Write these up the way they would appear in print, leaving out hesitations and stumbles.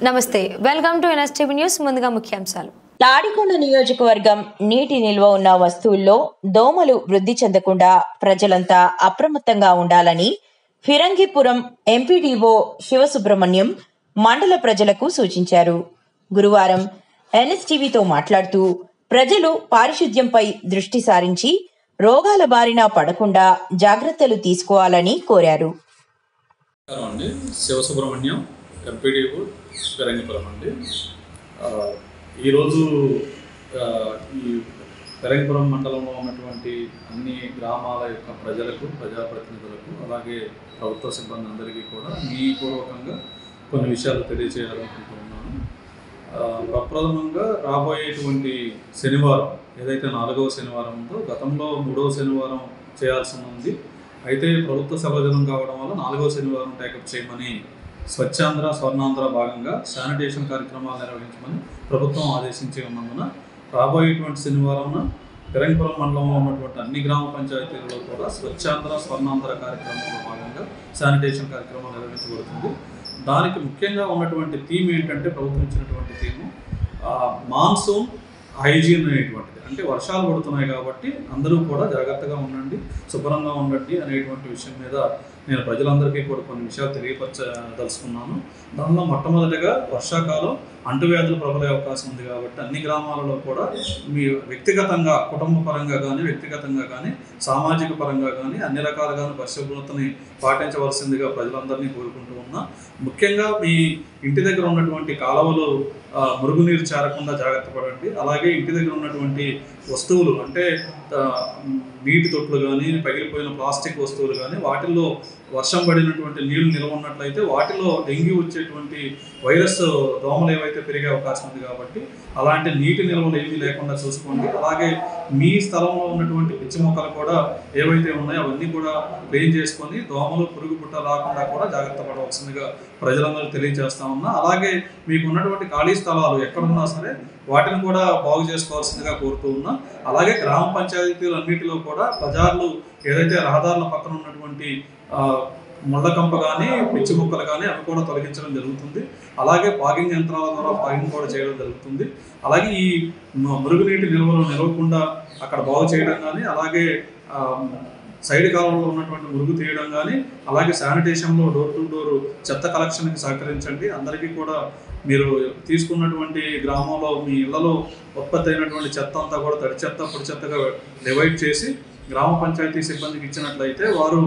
నమస్తే, welcome to NSTV news. ముందుగా ముఖ్యాంశాలు. తాడికొండ నియోజకవర్గం నీటి నిల్వ ఉన్న వస్తువుల్లో దోమలు వృద్ధి చెందకుండా ప్రజలంతా అప్రమత్తంగా ఉండాలని ఫిరంగిపురం ఎంపీడీఓ శివసుబ్రహ్మణ్యం మండల ప్రజలకు సూచించారు. గురువారం ఎన్ఎస్టీవీతో మాట్లాడుతూ ప్రజలు పారిశుద్ధ్యంపై దృష్టి సారించి రోగాల బారిన పడకుండా జాగ్రత్తలు తీసుకోవాలని కోరారు. శివసుబ్రహ్మణ్యం ఎంపీడీఓ ఫిరంగిపురం అండి. ఈరోజు ఈ ఫిరంగిపురం మండలంలో ఉన్నటువంటి అన్ని గ్రామాల యొక్క ప్రజలకు, ప్రజాప్రతినిధులకు, అలాగే ప్రభుత్వ సిబ్బంది అందరికీ కూడా మీ పూర్వకంగా కొన్ని విషయాలు తెలియజేయాలనుకుంటున్నాను. ప్రప్రథమంగా రాబోయేటువంటి శనివారం ఏదైతే 4వ శనివారం ఉందో, గతంలో 3వ శనివారం చేయాల్సి ఉంది. అయితే ప్రభుత్వ సెలవు దినం కావడం వల్ల 4వ శనివారం టేకప్ చేయమని స్వచ్ఛాంధ్ర, స్వర్ణాంధ్ర భాగంగా శానిటేషన్ కార్యక్రమాలు నిర్వహించమని ప్రభుత్వం ఆదేశించి ఉన్నందున రాబోయేటువంటి శనివారం ఫిరంగిపురం మండలంలో ఉన్నటువంటి అన్ని గ్రామ పంచాయతీలలో కూడా స్వచ్ఛాంధ్ర, స్వర్ణాంధ్ర కార్యక్రమంలో భాగంగా శానిటేషన్ కార్యక్రమం నిర్వహించబడుతుంది. దానికి ముఖ్యంగా ఉన్నటువంటి థీమ్ ఏంటంటే, ప్రభుత్వం ఇచ్చినటువంటి థీము మాన్సూన్ హైజీన్ అనేటువంటిది. అంటే వర్షాలు పడుతున్నాయి కాబట్టి అందరూ కూడా జాగ్రత్తగా ఉండండి, శుభ్రంగా ఉండండి అనేటువంటి విషయం మీద నేను ప్రజలందరికీ కూడా కొన్ని విషయాలు తెలియపరచదలుచుకున్నాను. దానిలో మొట్టమొదటిగా వర్షాకాలం అంటువ్యాధులు ప్రబలే అవకాశం ఉంది కాబట్టి అన్ని గ్రామాలలో కూడా మీ వ్యక్తిగతంగా, కుటుంబ పరంగా కానీ, వ్యక్తిగతంగా కానీ, సామాజిక పరంగా కానీ అన్ని రకాలుగాను పరిశుభ్రతని పాటించవలసిందిగా ప్రజలందరినీ కోరుకుంటూ ఉన్నా. ముఖ్యంగా మీ ఇంటి దగ్గర ఉన్నటువంటి కాలువలు మురుగునీరు చేరకుండా జాగ్రత్త పడండి. అలాగే ఇంటి దగ్గర ఉన్నటువంటి వస్తువులు అంటే నీటి తొట్లు కానీ, పగిలిపోయిన ప్లాస్టిక్ వస్తువులు కానీ, వాటిల్లో వర్షం పడినటువంటి నీళ్లు నిల్వ ఉన్నట్లయితే వాటిలో డెంగ్యూ వచ్చేటువంటి వైరస్ దోమలు ఏవైతే పెరిగే అవకాశం ఉంది కాబట్టి అలాంటి నీటి నిల్వలు ఏమీ లేకుండా చూసుకోండి. అలాగే మీ స్థలంలో ఉన్నటువంటి పిచ్చి మొక్కలు కూడా ఏవైతే ఉన్నాయో అవన్నీ కూడా క్లీన్ చేసుకొని దోమలు, పురుగు పుట్ట రాకుండా కూడా జాగ్రత్త పడవలసిందిగా ప్రజలందరూ తెలియజేస్తా ఉన్నా. అలాగే మీకు ఉన్నటువంటి ఖాళీ స్థలాలు ఎక్కడున్నా సరే వాటిని కూడా బాగు చేసుకోవాల్సిందిగా కోరుతూ ఉన్నా. అలాగే గ్రామ పంచాయతీలు అన్నిటిలో కూడా బజార్లు ఏదైతే రహదారుల పక్కన ఉన్నటువంటి ముళ్ళకంప కానీ, పిచ్చి మొక్కలు కానీ అవి కూడా తొలగించడం జరుగుతుంది. అలాగే పాగింగ్ యంత్రాల ద్వారా పాగింగ్ కూడా చేయడం జరుగుతుంది. అలాగే ఈ మురుగునీటి నిల్వలు నిలవకుండా అక్కడ బాగు చేయడం కానీ, అలాగే సైడ్ కాలంలో ఉన్నటువంటి మురుగు తీయడం కానీ, అలాగే శానిటేషన్లో డోర్ టు డోర్ చెత్త కలెక్షన్కి సహకరించండి. అందరికీ కూడా మీరు తీసుకున్నటువంటి గ్రామంలో మీ ఇళ్లలో ఉత్పత్తి అయినటువంటి చెత్త అంతా కూడా తడి చెత్త, పొడి చెత్తగా డివైడ్ చేసి గ్రామ పంచాయతీ సిబ్బందికి ఇచ్చినట్లయితే వారు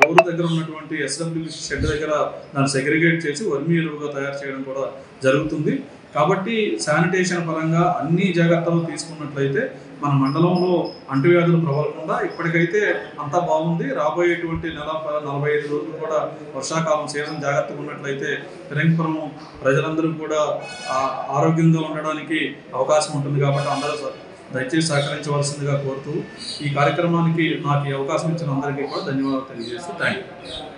ఊరు దగ్గర ఉన్నటువంటి ఎస్డబ్ల్యూ షెడ్ దగ్గర దాన్ని సెగ్రిగేట్ చేసి వర్మీ ఎరువుగా తయారు చేయడం కూడా జరుగుతుంది. కాబట్టి శానిటేషన్ పరంగా అన్ని జాగ్రత్తలు తీసుకున్నట్లయితే మన మండలంలో అంటువ్యాధులు ప్రబలకుండా ఇప్పటికైతే అంతా బాగుంది. రాబోయేటువంటి 45 రోజులు కూడా వర్షాకాలం సీజన్ జాగ్రత్తగా ఉన్నట్లయితే ఫిరంగిపురం ప్రజలందరూ కూడా ఆరోగ్యంగా ఉండడానికి అవకాశం ఉంటుంది. కాబట్టి అందరూ దయచేసి సహకరించవలసిందిగా కోరుతూ ఈ కార్యక్రమానికి నాకు ఈ అవకాశం ఇచ్చిన అందరికీ కూడా ధన్యవాదాలు తెలియజేస్తూ థ్యాంక్ యూ.